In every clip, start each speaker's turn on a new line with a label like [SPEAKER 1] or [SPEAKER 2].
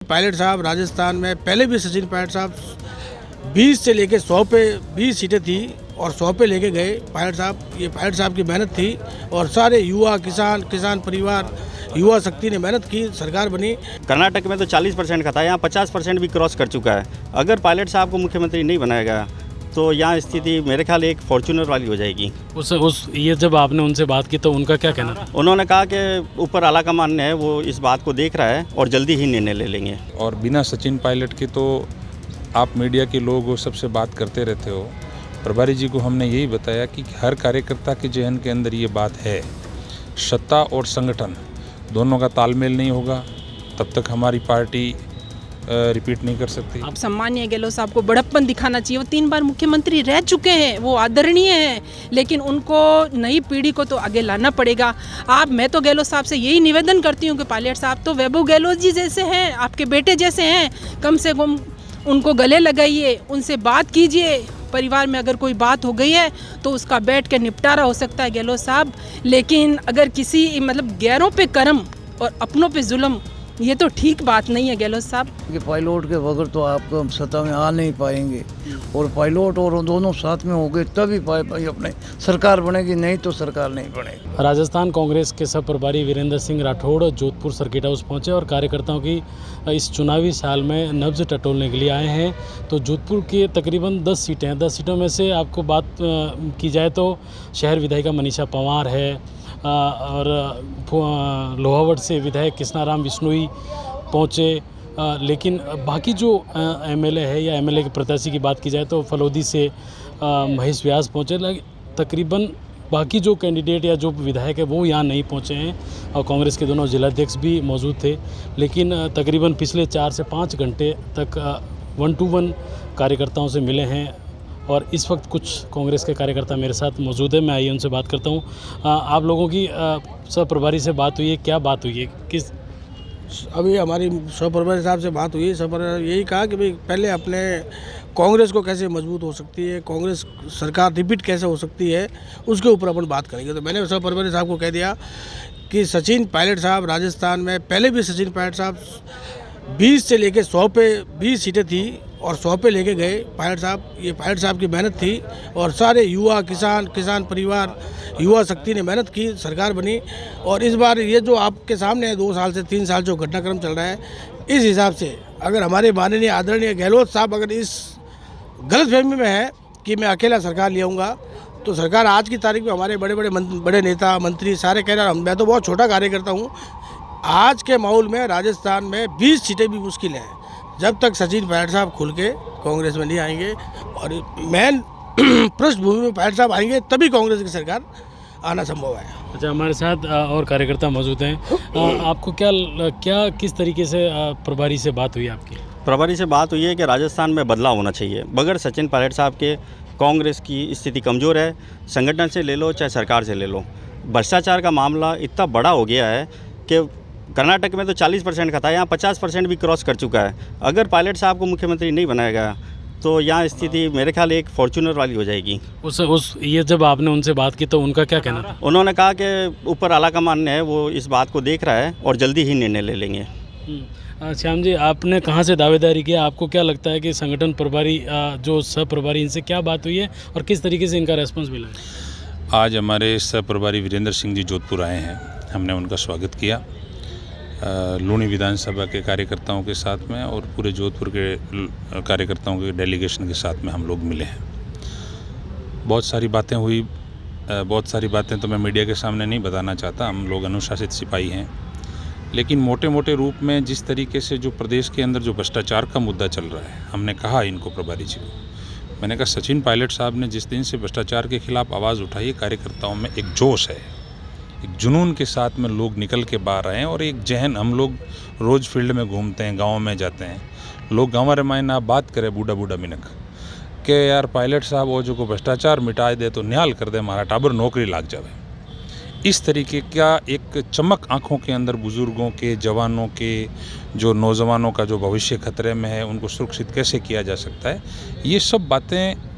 [SPEAKER 1] Pilot साहब राजस्थान में पहले भी सचिन पायलट साहब 20 से लेके 100 पे 20 सीटें थी और 100 पे लेके गए पायलट साहब। ये पायलट साहब की मेहनत थी और सारे युवा किसान परिवार युवा शक्ति ने मेहनत की, सरकार बनी।
[SPEAKER 2] कर्नाटक में तो 40% का था, यहाँ 50% भी क्रॉस कर चुका है। अगर पायलट साहब को मुख्यमंत्री नहीं बनाया गया तो यहाँ स्थिति मेरे ख्याल एक फॉर्च्यूनर वाली हो जाएगी।
[SPEAKER 3] ये जब आपने उनसे बात की तो उनका क्या कहना था?
[SPEAKER 2] उन्होंने कहा कि ऊपर आला कमान है वो इस बात को देख रहा है और जल्दी ही निर्णय ले लेंगे।
[SPEAKER 4] और बिना सचिन पायलट के तो आप मीडिया के लोग वो सबसे बात करते रहते हो। प्रभारी जी को हमने यही बताया कि हर कार्यकर्ता के जहन के अंदर ये बात है, सत्ता और संगठन दोनों का तालमेल नहीं होगा तब तक हमारी पार्टी रिपीट नहीं कर सकती।
[SPEAKER 5] आप सम्मानीय गहलोत साहब को बड़प्पन दिखाना चाहिए। वो 3 बार मुख्यमंत्री रह चुके हैं, वो आदरणीय हैं, लेकिन उनको नई पीढ़ी को तो आगे लाना पड़ेगा। मैं तो गहलोत साहब से यही निवेदन करती हूँ कि पायलट साहब तो वैभव गहलोत जी जैसे हैं, आपके बेटे जैसे हैं, कम से कम उनको गले लगाइए, उनसे बात कीजिए। परिवार में अगर कोई बात हो गई है तो उसका बैठ के निपटारा हो सकता है गहलोत साहब। लेकिन अगर किसी गैरों पे कर्म और अपनों पे जुल्म, ये तो ठीक बात नहीं है गहलोत साहब।
[SPEAKER 6] कि पायलट के बगैर तो आप सत्ता में आ नहीं पाएंगे और पायलट और दोनों साथ में होंगे तभी अपने सरकार बनेगी, नहीं तो सरकार नहीं बनेगी।
[SPEAKER 3] राजस्थान कांग्रेस के सब प्रभारी वीरेंद्र सिंह राठौड़ जोधपुर सर्किट हाउस पहुंचे और कार्यकर्ताओं की इस चुनावी साल में नब्ज टटोलने के लिए आए हैं। तो जोधपुर के तकरीबन 10 सीटें हैं। 10 सीटों में से आपको बात की जाए तो शहर विधायिका मनीषा पंवार है और लोहावट से विधायक कृष्णाराम बिश्नोई पहुँचे। लेकिन बाकी जो एमएलए है या एमएलए के प्रत्याशी की बात की जाए तो फलोदी से महेश व्यास पहुँचे। तकरीबन बाकी जो कैंडिडेट या जो विधायक है वो यहाँ नहीं पहुँचे हैं और कांग्रेस के दोनों जिलाध्यक्ष भी मौजूद थे। लेकिन तकरीबन पिछले 4 से 5 घंटे तक 1-to-1 कार्यकर्ताओं से मिले हैं और इस वक्त कुछ कांग्रेस के कार्यकर्ता मेरे साथ मौजूद है। मैं आइए उनसे बात करता हूँ। आप लोगों की सब प्रभारी से बात हुई है, क्या बात हुई है? किस
[SPEAKER 1] अभी हमारी सब प्रभारी साहब से बात हुई। सब यही कहा कि भाई पहले अपने कांग्रेस को कैसे मजबूत हो सकती है, कांग्रेस सरकार रिपीट कैसे हो सकती है, उसके ऊपर अपन बात करेंगे। तो मैंने सब प्रभारी साहब को कह दिया कि सचिन पायलट साहब राजस्थान में पहले भी सचिन पायलट साहब 20 से लेके 100 पे 20 सीटें थी और 100 पे लेके गए पायलट साहब। ये पायलट साहब की मेहनत थी और सारे युवा किसान परिवार युवा शक्ति ने मेहनत की, सरकार बनी। और इस बार ये जो आपके सामने है 2 साल से 3 साल जो घटनाक्रम चल रहा है, इस हिसाब से अगर हमारे माननीय आदरणीय गहलोत साहब अगर इस गलतफहमी में है कि मैं अकेला सरकार ले आऊँगा, तो सरकार आज की तारीख में हमारे बड़े नेता मंत्री सारे कह रहे हैं। मैं तो बहुत छोटा कार्यकर्ता हूँ। आज के माहौल में राजस्थान में 20 सीटें भी मुश्किल हैं जब तक सचिन पायलट साहब खुल के कांग्रेस में नहीं आएंगे और मेन पृष्ठभूमि में पायलट साहब आएंगे तभी कांग्रेस की सरकार आना संभव है।
[SPEAKER 3] अच्छा, हमारे साथ और कार्यकर्ता मौजूद हैं। आपको क्या किस तरीके से प्रभारी से बात हुई आपकी?
[SPEAKER 2] प्रभारी से बात हुई है कि राजस्थान में बदलाव होना चाहिए। बगैर सचिन पायलट साहब के कांग्रेस की स्थिति कमज़ोर है। संगठन से ले लो चाहे सरकार से ले लो, भ्रष्टाचार का मामला इतना बड़ा हो गया है कि कर्नाटक में तो 40% का था, यहाँ 50% भी क्रॉस कर चुका है। अगर पायलट साहब को मुख्यमंत्री नहीं बनाया गया तो यहाँ स्थिति मेरे ख्याल एक फॉर्च्यूनर वाली हो जाएगी।
[SPEAKER 3] ये जब आपने उनसे बात की तो उनका क्या कहना था?
[SPEAKER 2] उन्होंने कहा कि ऊपर आला कमान है वो इस बात को देख रहा है और जल्दी ही निर्णय ले लेंगे।
[SPEAKER 3] श्याम जी, आपने कहाँ से दावेदारी किया? आपको क्या लगता है कि संगठन प्रभारी जो सह प्रभारी इनसे क्या बात हुई है और किस तरीके से इनका रेस्पॉन्स मिला है?
[SPEAKER 4] आज हमारे सह प्रभारी वीरेंद्र सिंह जी जोधपुर आए हैं, हमने उनका स्वागत किया। लूणी विधानसभा के कार्यकर्ताओं के साथ में और पूरे जोधपुर के कार्यकर्ताओं के डेलीगेशन के साथ में हम लोग मिले हैं। बहुत सारी बातें हुई, बहुत सारी बातें तो मैं मीडिया के सामने नहीं बताना चाहता। हम लोग अनुशासित सिपाही हैं, लेकिन मोटे मोटे रूप में जिस तरीके से जो प्रदेश के अंदर जो भ्रष्टाचार का मुद्दा चल रहा है, हमने कहा इनको प्रभारी जी को, मैंने कहा सचिन पायलट साहब ने जिस दिन से भ्रष्टाचार के खिलाफ आवाज़ उठाई है, कार्यकर्ताओं में एक जोश है, एक जुनून के साथ में लोग निकल के बाहर आए हैं। और एक जहन, हम लोग रोज़ फील्ड में घूमते हैं, गाँव में जाते हैं, लोग गाँव रामायण आप बात करें बूढ़ा मिनक के यार पायलट साहब वो जो को भ्रष्टाचार मिटा दे तो न्याल कर दे, हमारा टाबर नौकरी लाग जाए। इस तरीके का एक चमक आंखों के अंदर बुज़ुर्गों के, जवानों के, जो नौजवानों का जो भविष्य खतरे में है उनको सुरक्षित कैसे किया जा सकता है, ये सब बातें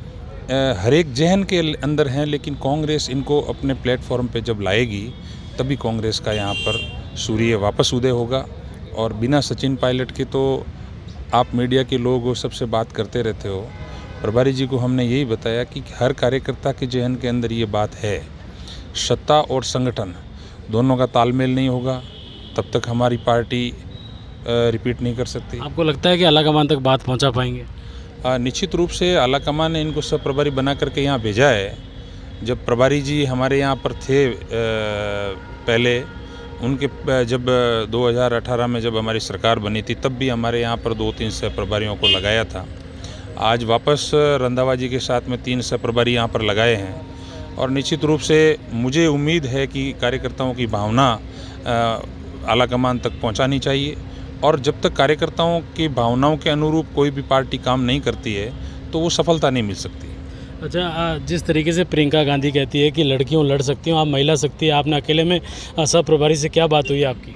[SPEAKER 4] हर एक जहन के अंदर हैं। लेकिन कांग्रेस इनको अपने प्लेटफॉर्म पे जब लाएगी तभी कांग्रेस का यहाँ पर सूर्य वापस उदय होगा और बिना सचिन पायलट के तो आप मीडिया के लोग वो सबसे बात करते रहते हो। प्रभारी जी को हमने यही बताया कि हर कार्यकर्ता के जहन के अंदर ये बात है, सत्ता और संगठन दोनों का तालमेल नहीं होगा तब तक हमारी पार्टी रिपीट नहीं कर सकती।
[SPEAKER 3] आपको लगता है कि आलाकमान तक बात पहुंचा पाएंगे?
[SPEAKER 4] निश्चित रूप से आलाकमान ने इनको सब प्रभारी बना करके यहाँ भेजा है। जब प्रभारी जी हमारे यहाँ पर थे पहले, उनके जब 2018 में जब हमारी सरकार बनी थी तब भी हमारे यहाँ पर 2-3 सह प्रभारियों को लगाया था। आज वापस रंधावा जी के साथ में 3 सह प्रभारी यहाँ पर लगाए हैं और निश्चित रूप से मुझे उम्मीद है कि कार्यकर्ताओं की भावना आलाकमान तक पहुँचानी चाहिए और जब तक कार्यकर्ताओं की भावनाओं के अनुरूप कोई भी पार्टी काम नहीं करती है तो वो सफलता नहीं मिल सकती।
[SPEAKER 3] अच्छा, जिस तरीके से प्रियंका गांधी कहती है कि लड़कियों लड़ सकती हो, आप महिला शक्ति है, आपने अकेले में सब प्रभारी से क्या बात हुई आपकी?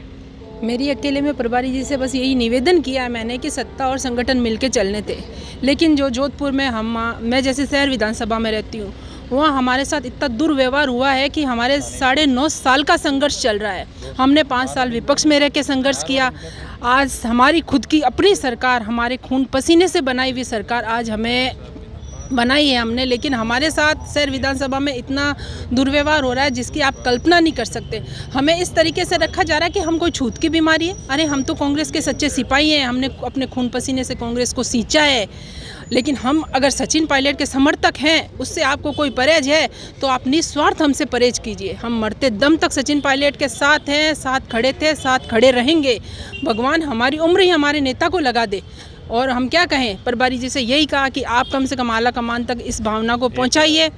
[SPEAKER 5] मेरी अकेले में प्रभारी जी से बस यही निवेदन किया है मैंने कि सत्ता और संगठन मिलके चलने थे, लेकिन जो जोधपुर में मैं जैसे शहर विधानसभा में रहती हूँ, वहाँ हमारे साथ इतना दुर्व्यवहार हुआ है कि हमारे 9.5 साल का संघर्ष चल रहा है। हमने 5 साल विपक्ष में रह के संघर्ष किया। आज हमारी खुद की अपनी सरकार, हमारे खून पसीने से बनाई हुई सरकार आज हमें बनाई है हमने, लेकिन हमारे साथ शहर विधानसभा में इतना दुर्व्यवहार हो रहा है जिसकी आप कल्पना नहीं कर सकते। हमें इस तरीके से रखा जा रहा है कि हम कोई छूत की बीमारी है। अरे हम तो कांग्रेस के सच्चे सिपाही हैं, हमने अपने खून पसीने से कांग्रेस को सींचा है। लेकिन हम अगर सचिन पायलट के समर्थक हैं, उससे आपको कोई परहेज है तो आप निस्वार्थ हमसे परहेज कीजिए। हम मरते दम तक सचिन पायलट के साथ हैं, साथ खड़े थे, साथ खड़े रहेंगे। भगवान हमारी उम्र ही हमारे नेता को लगा दे। और हम क्या कहें, प्रभारी जी से यही कहा कि आप कम से कम आलाकमान तक इस भावना को पहुंचाइए।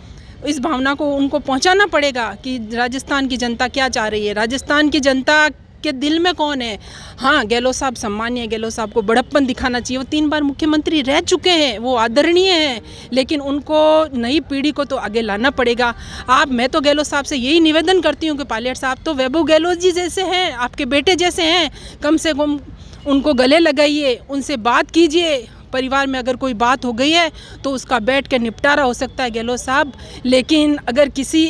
[SPEAKER 5] इस भावना को उनको पहुंचाना पड़ेगा कि राजस्थान की जनता क्या चाह रही है, राजस्थान की जनता के दिल में कौन है। हाँ, गहलोत साहब सम्मानीय, गहलोत साहब को बड़प्पन दिखाना चाहिए। वो 3 बार मुख्यमंत्री रह चुके हैं, वो आदरणीय हैं, लेकिन उनको नई पीढ़ी को तो आगे लाना पड़ेगा। मैं तो गहलोत साहब से यही निवेदन करती हूँ कि पायलट साहब तो वैभव गहलोत जी जैसे हैं, आपके बेटे जैसे हैं, कम से कम उनको गले लगाइए, उनसे बात कीजिए। परिवार में अगर कोई बात हो गई है तो उसका बैठ के निपटारा हो सकता है गहलोत साहब, लेकिन अगर किसी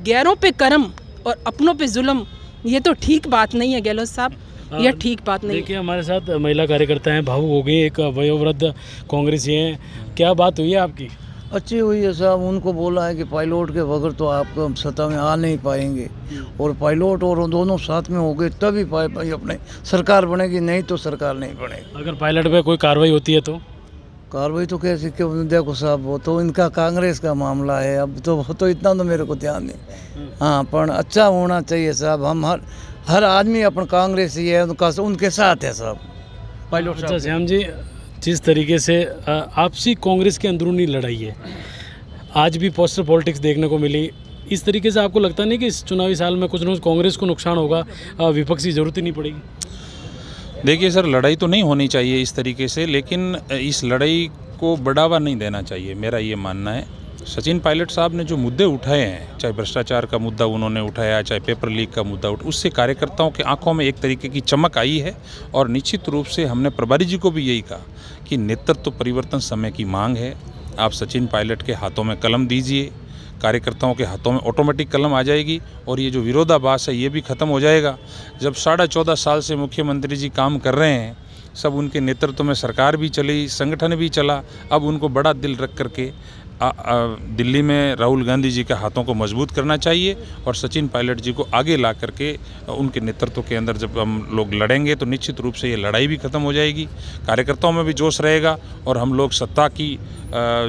[SPEAKER 5] गैरों पे कर्म और अपनों पे जुल्म, ये तो ठीक बात नहीं है गहलोत साहब, यह ठीक बात नहीं।
[SPEAKER 3] देखिए, हमारे साथ महिला कार्यकर्ता हैं, भावुक हो गई, एक वयोवृद्ध कांग्रेसी हैं, क्या बात हुई है आपकी?
[SPEAKER 6] अच्छी हुई है साहब। उनको बोला है कि पायलट के बगैर तो आप सत्ता में आ नहीं पाएंगे, और पायलट और दोनों साथ में हो गए तभी अपने सरकार बनेगी, नहीं तो सरकार नहीं बनेगी।
[SPEAKER 3] अगर पायलट पे कोई कार्रवाई होती है तो?
[SPEAKER 6] कार्रवाई तो कैसे, क्यों? देखो साहब, वो तो इनका कांग्रेस का मामला है, अब तो इतना तो मेरे को ध्यान नहीं। हाँ, पर अच्छा होना चाहिए साहब। हम हर आदमी अपन कांग्रेसी है, उनके साथ है साहब। पायलट
[SPEAKER 3] अच्छा श्याम जी, जिस तरीके से आपसी कांग्रेस की अंदरूनी लड़ाई है, आज भी पोस्टर पॉलिटिक्स देखने को मिली, इस तरीके से आपको लगता नहीं कि इस चुनावी साल में कुछ न कुछ कांग्रेस को नुकसान होगा, विपक्ष की जरूरत ही नहीं पड़ेगी?
[SPEAKER 4] देखिए सर, लड़ाई तो नहीं होनी चाहिए इस तरीके से, लेकिन इस लड़ाई को बढ़ावा नहीं देना चाहिए, मेरा ये मानना है। सचिन पायलट साहब ने जो मुद्दे उठाए हैं, चाहे भ्रष्टाचार का मुद्दा उन्होंने उठाया, चाहे पेपर लीक का मुद्दा उससे कार्यकर्ताओं के आंखों में एक तरीके की चमक आई है। और निश्चित रूप से हमने प्रभारी जी को भी यही कहा कि नेतृत्व परिवर्तन समय की मांग है। आप सचिन पायलट के हाथों में कलम दीजिए, कार्यकर्ताओं के हाथों में ऑटोमेटिक कलम आ जाएगी और ये जो विरोधाभास है ये भी ख़त्म हो जाएगा। जब 14.5 साल से मुख्यमंत्री जी काम कर रहे हैं, सब उनके नेतृत्व में सरकार भी चली, संगठन भी चला, अब उनको बड़ा दिल रख करके दिल्ली में राहुल गांधी जी के हाथों को मजबूत करना चाहिए और सचिन पायलट जी को आगे ला करके उनके नेतृत्व के अंदर जब हम लोग लड़ेंगे तो निश्चित रूप से ये लड़ाई भी खत्म हो जाएगी, कार्यकर्ताओं में भी जोश रहेगा और हम लोग सत्ता की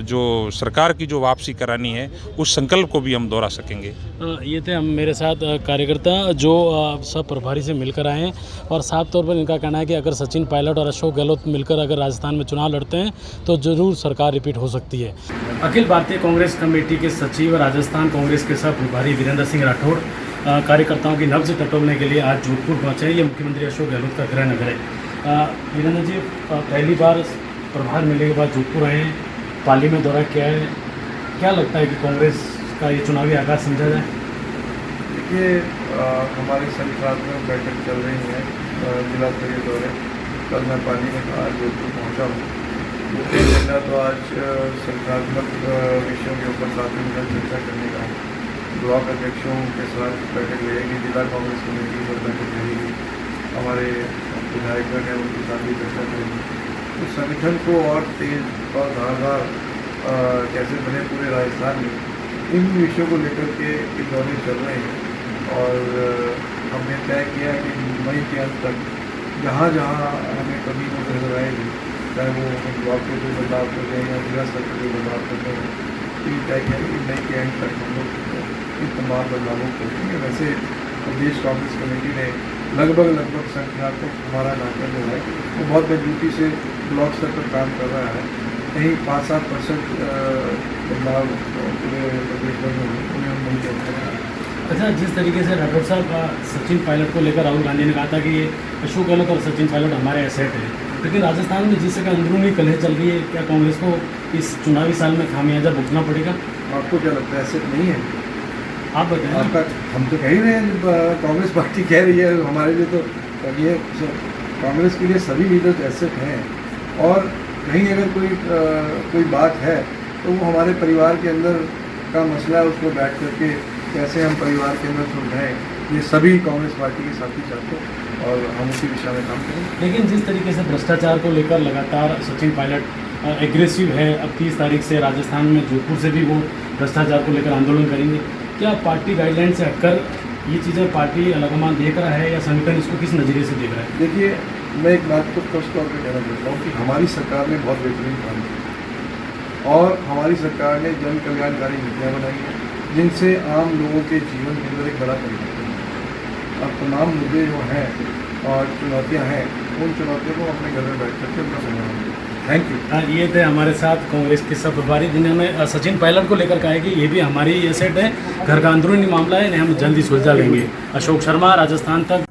[SPEAKER 4] जो सरकार की जो वापसी करानी है उस संकल्प को भी हम दोहरा सकेंगे।
[SPEAKER 3] ये थे हम मेरे साथ कार्यकर्ता जो सब प्रभारी से मिलकर आए हैं और साफ तौर पर इनका कहना है कि अगर सचिन पायलट और अशोक गहलोत मिलकर अगर राजस्थान में चुनाव लड़ते हैं तो ज़रूर सरकार रिपीट हो सकती है। अखिल भारतीय कांग्रेस कमेटी के सचिव राजस्थान कांग्रेस के सह प्रभारी वीरेंद्र सिंह राठौड़ कार्यकर्ताओं की नब्ज टटोलने के लिए आज जोधपुर पहुँचे हैं। ये मुख्यमंत्री अशोक गहलोत का गृह नगर है। वीरेंद्र जी, पहली बार प्रभार मिलने के बाद जोधपुर आए हैं, पाली में दौरा किया है, क्या लगता है कि कांग्रेस का ये चुनावी आगाज समझा जाए?
[SPEAKER 7] देखिए, हमारी संगठनात्मक बैठक चल रही है, जिला स्तरीय दौरे। कल मैं पाली में आज जोधपुर पहुँचा हूँ। मुख्य एजेंडा तो आज संगठनात्मक विषयों के ऊपर साथ में चर्चा करने का है। ब्लॉक अध्यक्षों के साथ बैठक रहेगी, जिला कांग्रेस कमेटी पर बैठक रहेगी, हमारे विधायकगण हैं उनके साथ भी चर्चा करेंगे। तो संगठन को और तेज और धारदार कैसे बने पूरे राजस्थान में, इन विषयों को लेकर के ये दौरे चल रहे हैं। और हमने तय किया कि मई के अंत तक जहाँ जहाँ हमें कभी वो नजर आएगी, चाहे वो हम ब्लॉक पे कोई बदलाव कर दें या जिला स्तर पर कोई बदलाव कर दें, तो ये तय किया कि मई के एंड तक हम लोग इन तमाम बदलावों को करेंगे। वैसे प्रदेश कांग्रेस कमेटी ने लगभग संख्यात्मक हमारा नाटक जो है वो बहुत मजबूती से ब्लॉक स्तर पर काम कर रहा है। कहीं 5-7% बदलाव पूरे प्रदेश भर में उन्हें हम नहीं कह सकते।
[SPEAKER 3] अच्छा, जिस तरीके से राठौड़ साहब सचिन पायलट को लेकर राहुल गांधी ने कहा था कि ये अशोक गहलोत और सचिन पायलट हमारे एसेट है, लेकिन राजस्थान में जिस जगह अंदरूनी कलह चल रही है, क्या कांग्रेस को इस चुनावी साल में खामियाजा भुगतना पड़ेगा?
[SPEAKER 7] आपको क्या लगता है एसेट नहीं है?
[SPEAKER 3] आप बताएं।
[SPEAKER 7] आपका हम तो कह ही रहे हैं, कांग्रेस पार्टी कह रही है हमारे लिए, तो ये कांग्रेस के लिए सभी लीडर्स एसेट हैं। और कहीं अगर कोई बात है तो वो हमारे परिवार के अंदर का मसला है, उसको बैठ करके कैसे हम परिवार के अंदर सुलझाएं, ये सभी कांग्रेस पार्टी के साथी चाहते हैं और हम उसी दिशा में काम करेंगे।
[SPEAKER 3] लेकिन जिस तरीके से भ्रष्टाचार को लेकर लगातार सचिन पायलट एग्रेसिव है, अब 30 तारीख से राजस्थान में जोधपुर से भी वो भ्रष्टाचार को लेकर आंदोलन करेंगे, क्या पार्टी गाइडलाइन से हटकर ये चीज़ें पार्टी अलगमान देख रहा है या संगठन इसको किस नज़रिए से देख रहा है?
[SPEAKER 7] देखिए, मैं एक बात को स्पष्ट तौर पर कहना चाहता हूँ कि हमारी सरकार ने बहुत बेहतरीन काम किया और हमारी सरकार ने जन कल्याणकारी नीतियाँ बनाई हैं जिनसे आम लोगों के जीवन के अंदर एक बड़ा परिवर्तन है। अब तमाम मुद्दे जो हैं और चुनौतियाँ हैं, उन चुनौतियों को अपने घर में बैठ करके उनका समाधान करें। Thank you.
[SPEAKER 3] ये थे हमारे साथ कांग्रेस के सब प्रभारी जिन्होंने सचिन पायलट को लेकर कहा है कि ये भी हमारी एसेट है, घर का अंदरूनी मामला है, हम जल्दी सुलझा लेंगे। अशोक शर्मा, राजस्थान तक।